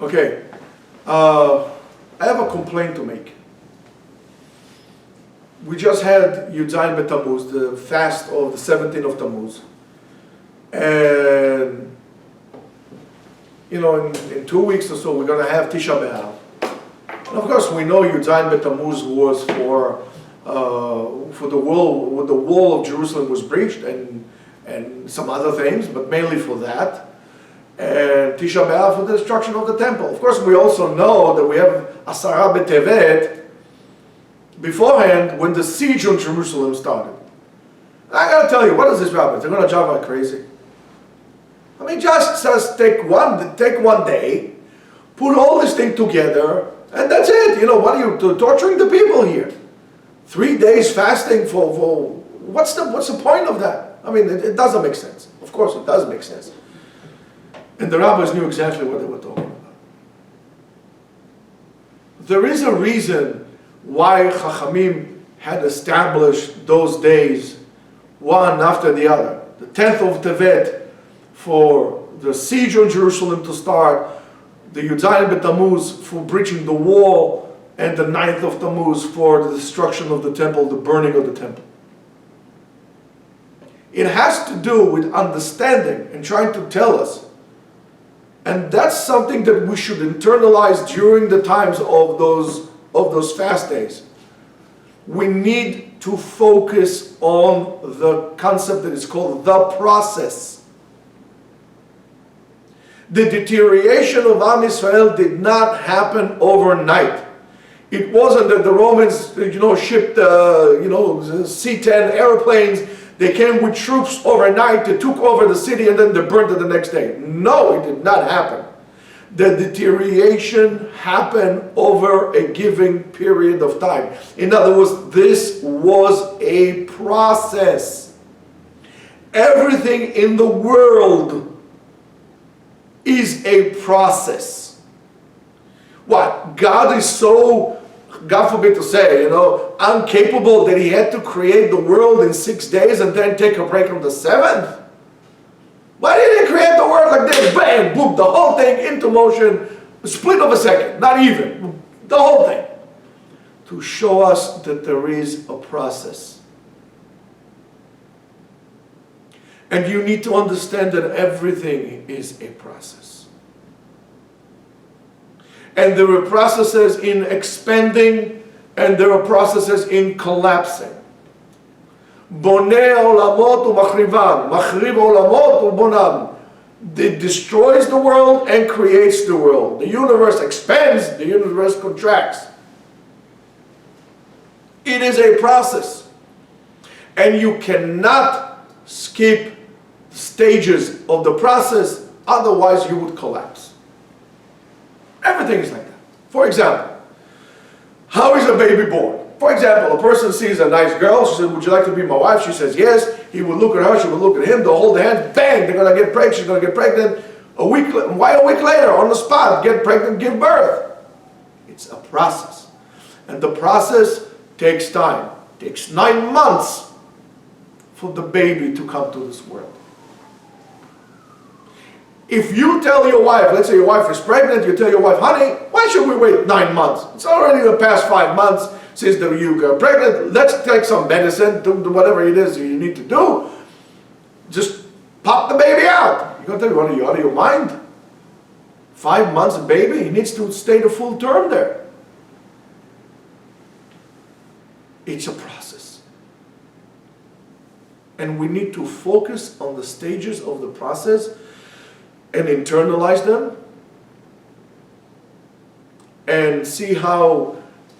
Okay, I have a complaint to make. We just had Yud Zayin B'Tammuz, the fast of the 17th of Tammuz. And, you know, in 2 weeks or so, we're going to have Tisha B'Av. And of course, we know Yud Zayin B'Tammuz was for the wall of Jerusalem was breached and some other things, but mainly for that. And Tisha B'Av for the destruction of the temple. Of course, we also know that we have Asara B'Tevet beforehand when the siege on Jerusalem started. I gotta tell you, what is this rabbis? They're gonna drive like crazy. I mean, just take one day, put all this thing together, and that's it. You know, what are you torturing the people here? 3 days fasting for what's the point of that? I mean, it doesn't make sense. Of course, it does make sense. And the rabbis knew exactly what they were talking about. There is a reason why Chachamim had established those days, one after the other. The 10th of Tevet for the siege on Jerusalem to start, the Yud Zayin B'Tammuz for breaching the wall, and the 9th of Tammuz for the destruction of the temple, the burning of the temple. It has to do with understanding and trying to tell us. And that's something that we should internalize during the times of those fast days. We need to focus on the concept that is called the process. The deterioration of Am Yisrael did not happen overnight. It wasn't that the Romans, shipped, C-10 airplanes. They came with troops overnight, they took over the city, and then they burned it the next day. No, it did not happen. The deterioration happened over a given period of time. In other words, this was a process. Everything in the world is a process. What? God is so, God forbid to say, incapable that he had to create the world in 6 days and then take a break on the 7th? Why didn't he create the world like this? Bam, boom, the whole thing into motion, a split of a second, not even, the whole thing. To show us that there is a process. And you need to understand that everything is a process. And there are processes in expanding, and there are processes in collapsing. Boneh olamot u'machrivan, machriv olamot u'bonam. It destroys the world and creates the world. The universe expands, the universe contracts. It is a process. And you cannot skip stages of the process, otherwise you would collapse. Everything is like that. For example, how is a baby born? For example, a person sees a nice girl, she says, would you like to be my wife? She says yes. He would look at her, she would look at him, they'll hold hands, bang, they're going to get pregnant, she's going to get pregnant. Why a week later, on the spot, get pregnant, give birth? It's a process. And the process takes time. It takes 9 months for the baby to come to this world. If you tell your wife, let's say your wife is pregnant, you tell your wife, honey, why should we wait 9 months? It's already the past 5 months since you got pregnant. Let's take some medicine, do whatever it is you need to do. Just pop the baby out. You're going to tell me, what, are you out of your mind? 5 months, a baby, he needs to stay the full term there. It's a process. And we need to focus on the stages of the process and internalize them and see how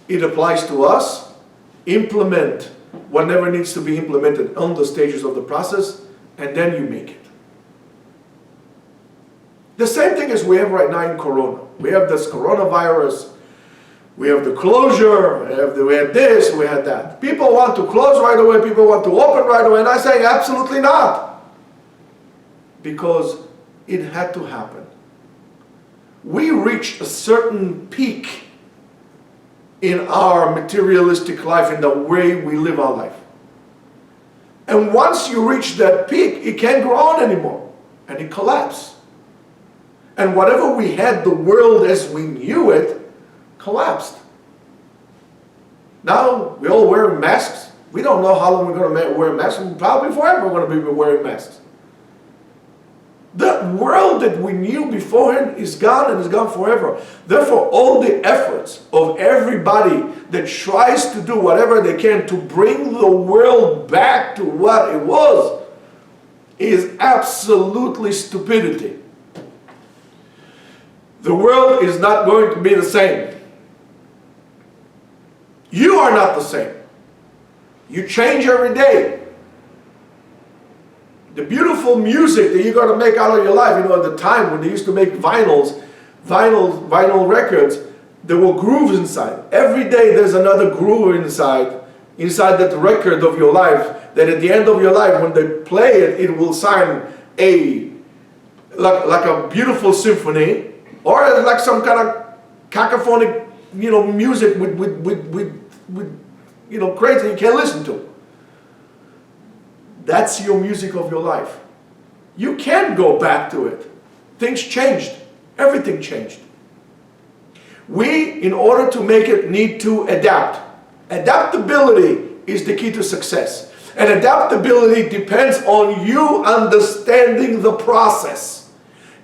it applies to us, implement whatever needs to be implemented on the stages of the process, and then you make it. The same thing as we have right now in Corona. We have this coronavirus, we have the closure, we had this, we had that. People want to close right away, people want to open right away, and I say absolutely not. Because it had to happen. We reached a certain peak in our materialistic life, in the way we live our life. And once you reach that peak, it can't go on anymore. And it collapses. And whatever we had, the world as we knew it, collapsed. Now we're all wearing masks. We don't know how long we're going to wear masks. Probably forever we're going to be wearing masks. The world that we knew beforehand is gone and is gone forever. Therefore, all the efforts of everybody that tries to do whatever they can to bring the world back to what it was is absolutely stupidity. The world is not going to be the same. You are not the same. You change every day. The beautiful music that you're going to make out of your life, you know, at the time when they used to make vinyl records, there were grooves inside. Every day there's another groove inside that record of your life, that at the end of your life, when they play it, it will sound like a beautiful symphony, or like some kind of cacophonic, you know, music with you know, crazy you can't listen to. That's your music of your life. You can't go back to it. Things changed. Everything changed. We, in order to make it, need to adapt. Adaptability is the key to success. And adaptability depends on you understanding the process.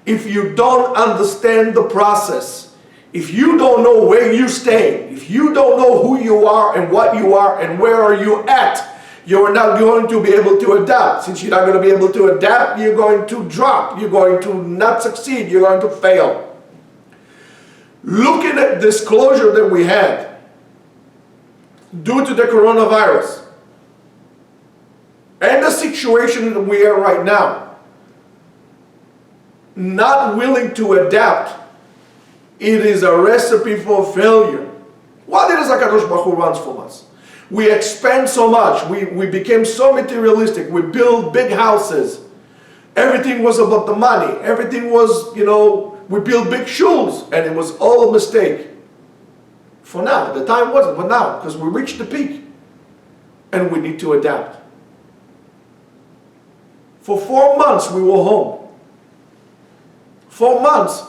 If you don't understand the process, if you don't know where you stand, if you don't know who you are and what you are and where are you at, you're not going to be able to adapt. Since you're not going to be able to adapt, you're going to drop. You're going to not succeed. You're going to fail. Looking at this closure that we had due to the coronavirus and the situation that we are right now, not willing to adapt, it is a recipe for failure. What is HaKadosh Baruch Hu wants from us? We expand so much. We became so materialistic. We built big houses. Everything was about the money. Everything was, you know, we built big shuls, and it was all a mistake. For now, at the time wasn't, but now, because we reached the peak, and we need to adapt. For 4 months, we were home. 4 months.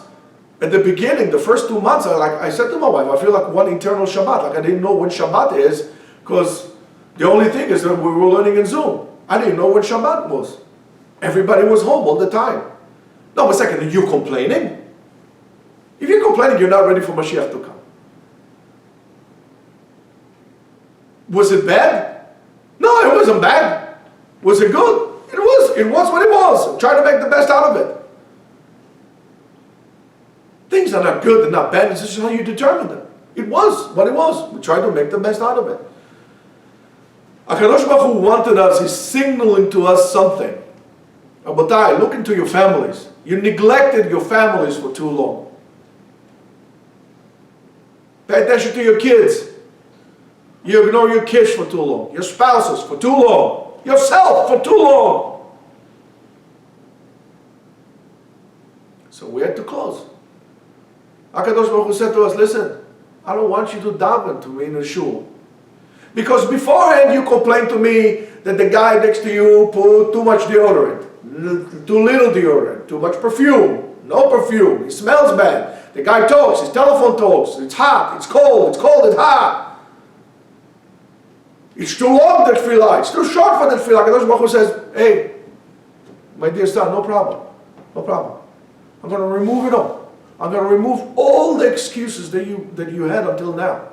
At the beginning, the first 2 months, I said to my wife, I feel like one eternal Shabbat. Like I didn't know when Shabbat is, because the only thing is that we were learning in Zoom. I didn't know when Shabbat was. Everybody was home all the time. No, but second, are you complaining? If you're complaining, you're not ready for Mashiach to come. Was it bad? No, it wasn't bad. Was it good? It was. It was what it was. Try to make the best out of it. Things are not good, they're not bad. It's just how you determine them. It was what it was. We tried to make the best out of it. HaKadosh Baruch Hu wanted us, He's signaling to us something. Rabotai, look into your families. You neglected your families for too long. Pay attention to your kids. You ignore your kids for too long. Your spouses for too long. Yourself for too long. So we had to close. HaKadosh Baruch Hu said to us, listen, I don't want you to daven to me in the shul. Because beforehand you complained to me that the guy next to you put too much deodorant, too little deodorant, too much perfume, no perfume, he smells bad. The guy talks, his telephone talks, it's hot, it's cold, it's hot. It's too long, that tefillah, it's too short for that tefillah. HaKadosh Baruch Hu says, hey, my dear son, no problem, no problem. I'm going to remove it all. I'm going to remove all the excuses that you had until now.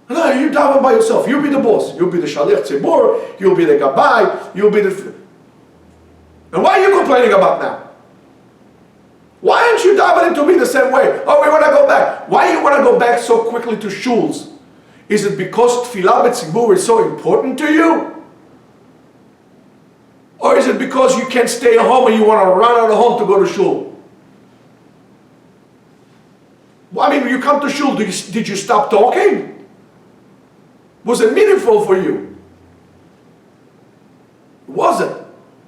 No, you daven by yourself. You be the boss. You'll be the shaliach tzibur. You'll be the gabbai. You'll be the... And why are you complaining about now? Why aren't you davening to me the same way? Oh, we want to go back. Why do you want to go back so quickly to shuls? Is it because tefillah b'tzibur is so important to you? Or is it because you can't stay at home and you want to run out of home to go to shul? Well, I mean, when you come to shul, did you stop talking? Was it meaningful for you? It wasn't.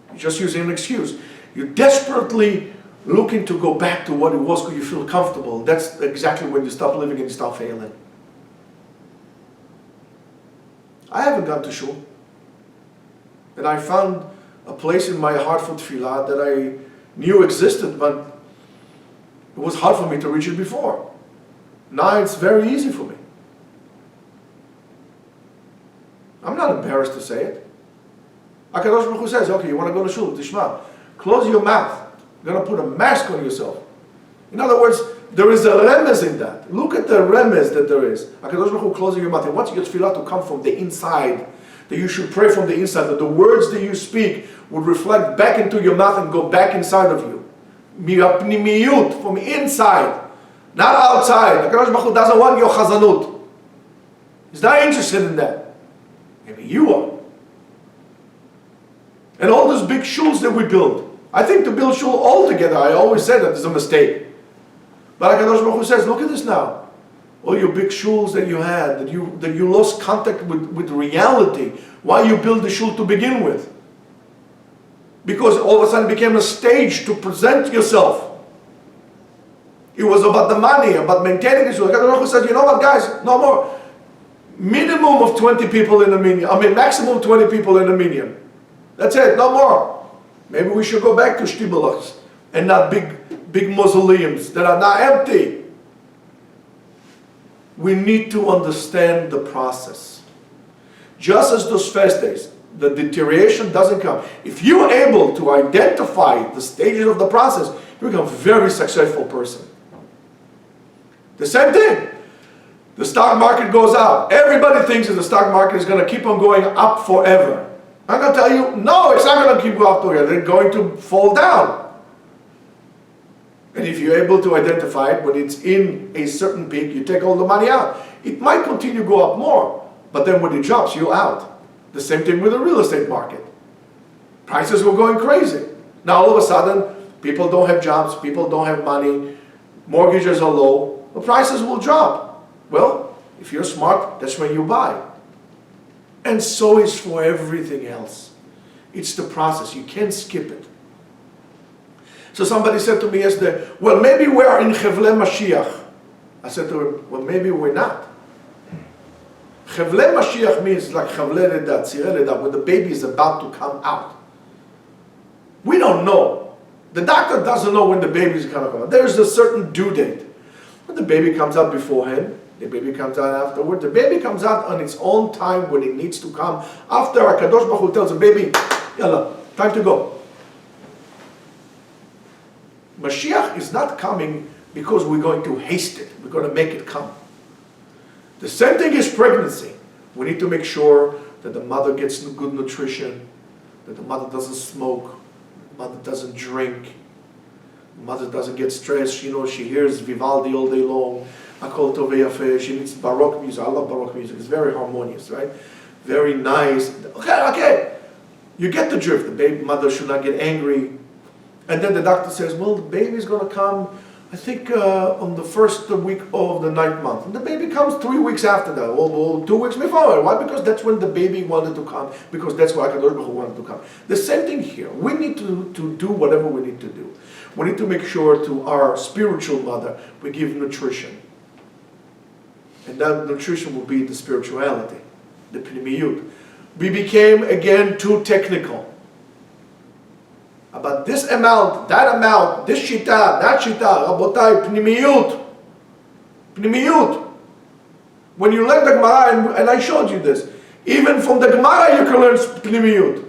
You're just using an excuse. You're desperately looking to go back to what it was because you feel comfortable. That's exactly when you stop living and you start failing. I haven't gone to shul. And I found a place in my heart for tefillah that I knew existed, but It was hard for me to reach it before. Now it's very easy for me. I'm not embarrassed to say it. HaKadosh Baruch Hu says, okay, you want to go to shul, tishma, close your mouth. You're going to put a mask on yourself. In other words, there is a remez in that. Look at the remez that there is. HaKadosh Baruch Hu closing your mouth. He wants your tefillah to come from the inside. That you should pray from the inside. That the words that you speak would reflect back into your mouth and go back inside of you. Miyut, from inside. Not outside. HaKadosh Baruch Hu doesn't want your chazanut. He's not interested in that. Maybe you are. And all those big shuls that we build. I think to build shul altogether, I always said that is a mistake. But HaKadosh Baruch Hu says, look at this now. All your big shuls that you had, that you lost contact with reality. Why you build the shul to begin with? Because all of a sudden it became a stage to present yourself. It was about the money, about maintaining the shul. HaKadosh Baruch Hu said, you know what guys, no more. Minimum of 20 people in a minyan. Maximum 20 people in a minyan. That's it, no more. Maybe we should go back to shtibelachs and not big mausoleums that are now empty. We need to understand the process. Just as those fast days, the deterioration doesn't come. If you're able to identify the stages of the process, you become a very successful person. The same thing. The stock market goes up. Everybody thinks that the stock market is going to keep on going up forever. I'm going to tell you, no, it's not going to keep going up forever. They're going to fall down. And if you're able to identify it, when it's in a certain peak, you take all the money out. It might continue to go up more, but then when it drops, you're out. The same thing with the real estate market. Prices were going crazy. Now all of a sudden, people don't have jobs, people don't have money, mortgages are low, the prices will drop. Well, if you're smart, that's when you buy. And so is for everything else. It's the process. You can't skip it. So somebody said to me yesterday, well, maybe we are in Chevle Mashiach. I said to him, well, maybe we're not. Chevle Mashiach means like Chevle Leda, Tzire Leda, when the baby is about to come out. We don't know. The doctor doesn't know when the baby is going to come out. There's a certain due date. When the baby comes out beforehand, the baby comes out afterward. The baby comes out on its own time when it needs to come. After HaKadosh Baruch Hu tells the baby, yalla, time to go. Mashiach is not coming because we're going to haste it. We're going to make it come. The same thing is pregnancy. We need to make sure that the mother gets good nutrition, that the mother doesn't smoke, the mother doesn't drink, the mother doesn't get stressed. You know, she hears Vivaldi all day long. Akol Tov Yafeh. She needs Baroque music. I love Baroque music. It's very harmonious, right? Very nice. Okay. You get the drift. The baby mother should not get angry. And then the doctor says, well, the baby's going to come, I think, on the first week of the 9th month. And the baby comes 3 weeks after that, or 2 weeks before. Why? Because that's when the baby wanted to come, because that's why HaKadosh Baruch Hu wanted to come. The same thing here. We need to do whatever we need to do. We need to make sure to our spiritual mother, we give nutrition. And that nutrition will be the spirituality, the pnimiyut. We became, again, too technical. About this amount, that amount, this shita, that shita, rabotai, pnimiyut. Pnimiyut. When you learn the Gemara, and I showed you this, even from the Gemara you can learn pnimiyut.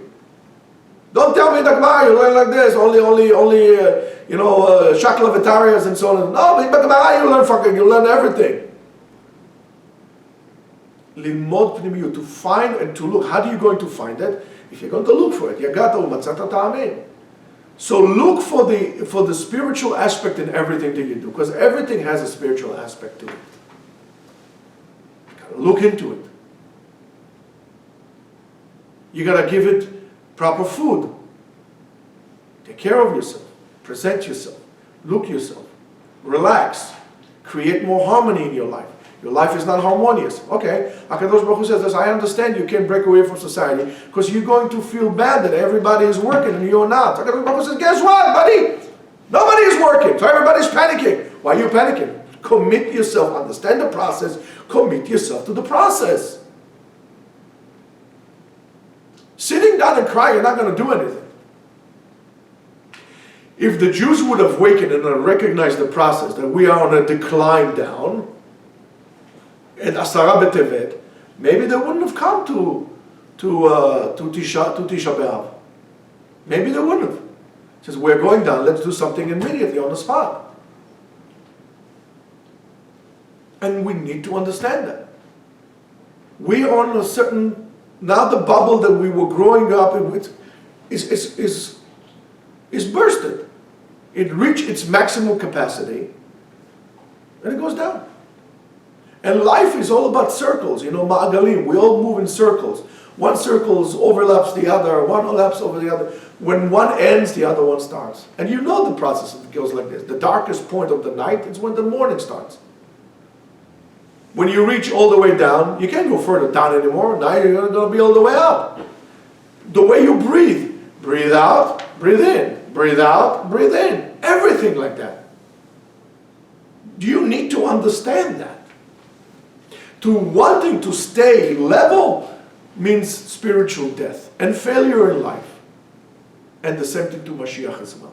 Don't tell me the Gemara you learn like this, only shakla vitarias and so on. No, but the Gemara you learn everything. Limod pnimiyut, to find and to look. How are you going to find it? If you're going to look for it, yagata umatzata ta'amin. So look for the spiritual aspect in everything that you do, because everything has a spiritual aspect to it. You gotta look into it. You gotta give it proper food. Take care of yourself. Present yourself. Look yourself. Relax. Create more harmony in your life. Your life is not harmonious. Okay, HaKadosh Baruch Hu says this, I understand you can't break away from society because you're going to feel bad that everybody is working and you're not. HaKadosh Baruch Hu says, guess what, buddy? Nobody is working, so everybody's panicking. Why are you panicking? Commit yourself, understand the process, commit yourself to the process. Sitting down and crying, you're not going to do anything. If the Jews would have wakened and recognized the process that we are on a decline down, at Asara B'Tevet, maybe they wouldn't have come to Tisha B'Av. Maybe they wouldn't have. Says, we're going down, let's do something immediately on the spot. And we need to understand that. We are on a certain, now the bubble that we were growing up with is bursted. It reached its maximum capacity, and it goes down. And life is all about circles, ma'agalim. We all move in circles. One circle overlaps the other, one overlaps over the other. When one ends, the other one starts. And you know the process, it goes like this. The darkest point of the night is when the morning starts. When you reach all the way down, you can't go further down anymore. Now you're going to be all the way up. The way you breathe. Breathe out, breathe in. Breathe out, breathe in. Everything like that. You need to understand that. To wanting to stay level means spiritual death and failure in life. And the same thing to Mashiach as well.